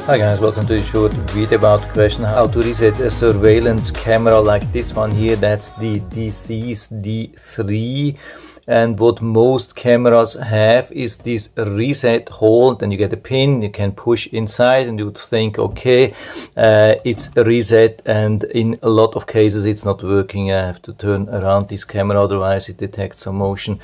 Hi guys, welcome to a short video about the question how to reset a surveillance camera like this one here. That's the Dzees D3, and what most cameras have is this reset hole. Then you get a pin, you can push inside and you would think, okay, it's a reset, and in a lot of cases it's not working. I have to turn around this camera, otherwise it detects some motion.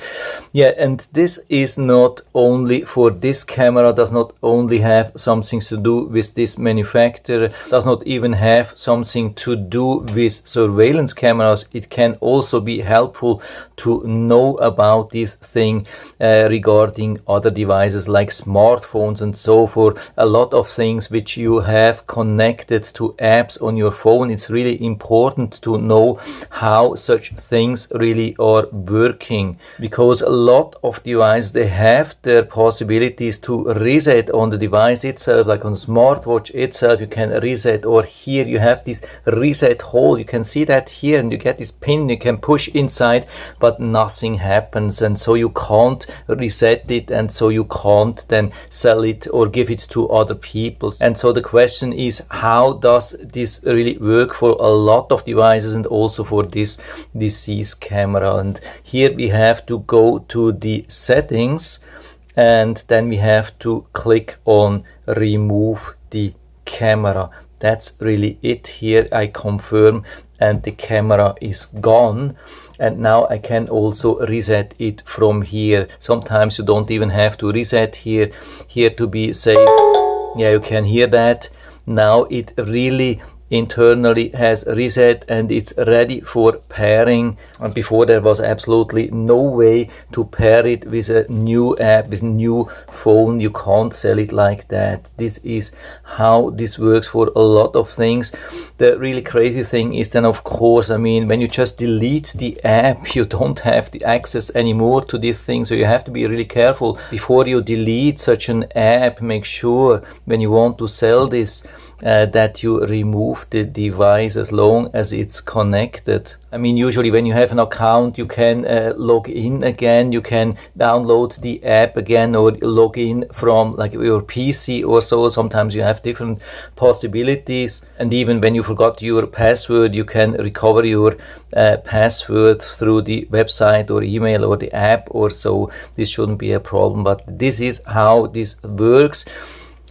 Yeah, and this is not only for this camera, does not only have something to do with this manufacturer, does not even have something to do with surveillance cameras. It can also be helpful to know about this thing regarding other devices like smartphones and so forth. A lot of things which you have connected to apps on your phone, it's really important to know how such things really are working, because a lot of devices, they have their possibilities to reset on the device itself, like on the smartwatch itself you can reset, or here you have this reset hole, you can see that here, and you get this pin, you can push inside but nothing happens, and so you can't reset it, and so you can't then sell it or give it to other people. And so the question is, how does this really work for a lot of devices and also for this Dzees camera? And here we have to go to the settings, and then we have to click on remove the camera. That's really it. Here I confirm and the camera is gone, and now I can also reset it from here. Sometimes you don't even have to reset here to be safe. Yeah, you can hear that. Now it really internally has reset and it's ready for pairing, and before there was absolutely no way to pair it with a new app, with a new phone. You can't sell it like that. This is how this works for a lot of things. The really crazy thing is then, of course, I mean, when you just delete the app, you don't have the access anymore to this thing, so you have to be really careful before you delete such an app. Make sure when you want to sell this that you remove the device as long as it's connected. I mean, usually when you have an account, you can log in again, you can download the app again, or log in from like your PC or so. Sometimes you have different possibilities, and even when you forgot your password, you can recover your password through the website or email or the app or so. This shouldn't be a problem, but this is how this works.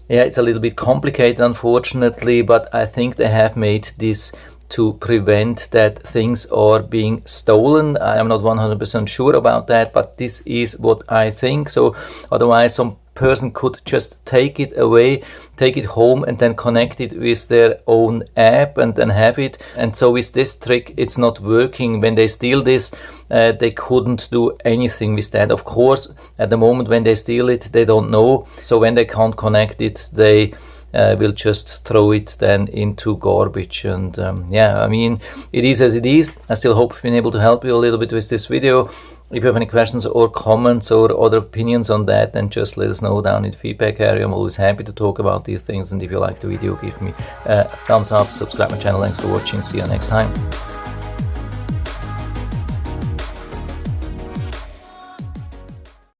Yeah, it's a little bit complicated, unfortunately, but I think they have made this to prevent that things are being stolen. I am not 100% sure about that, but this is what I think. So otherwise some person could just take it away, take it home, and then connect it with their own app and then have it. And so with this trick, it's not working. When they steal this, they couldn't do anything with that. Of course, at the moment when they steal it, they don't know. So when they can't connect it, they will just throw it then into garbage. And yeah, I mean, it is as it is. I still hope I've been able to help you a little bit with this video. If you have any questions or comments or other opinions on that, then just let us know down in the feedback area. I'm always happy to talk about these things, and if you like the video, give me a thumbs up, subscribe my channel. Thanks for watching. See you next time.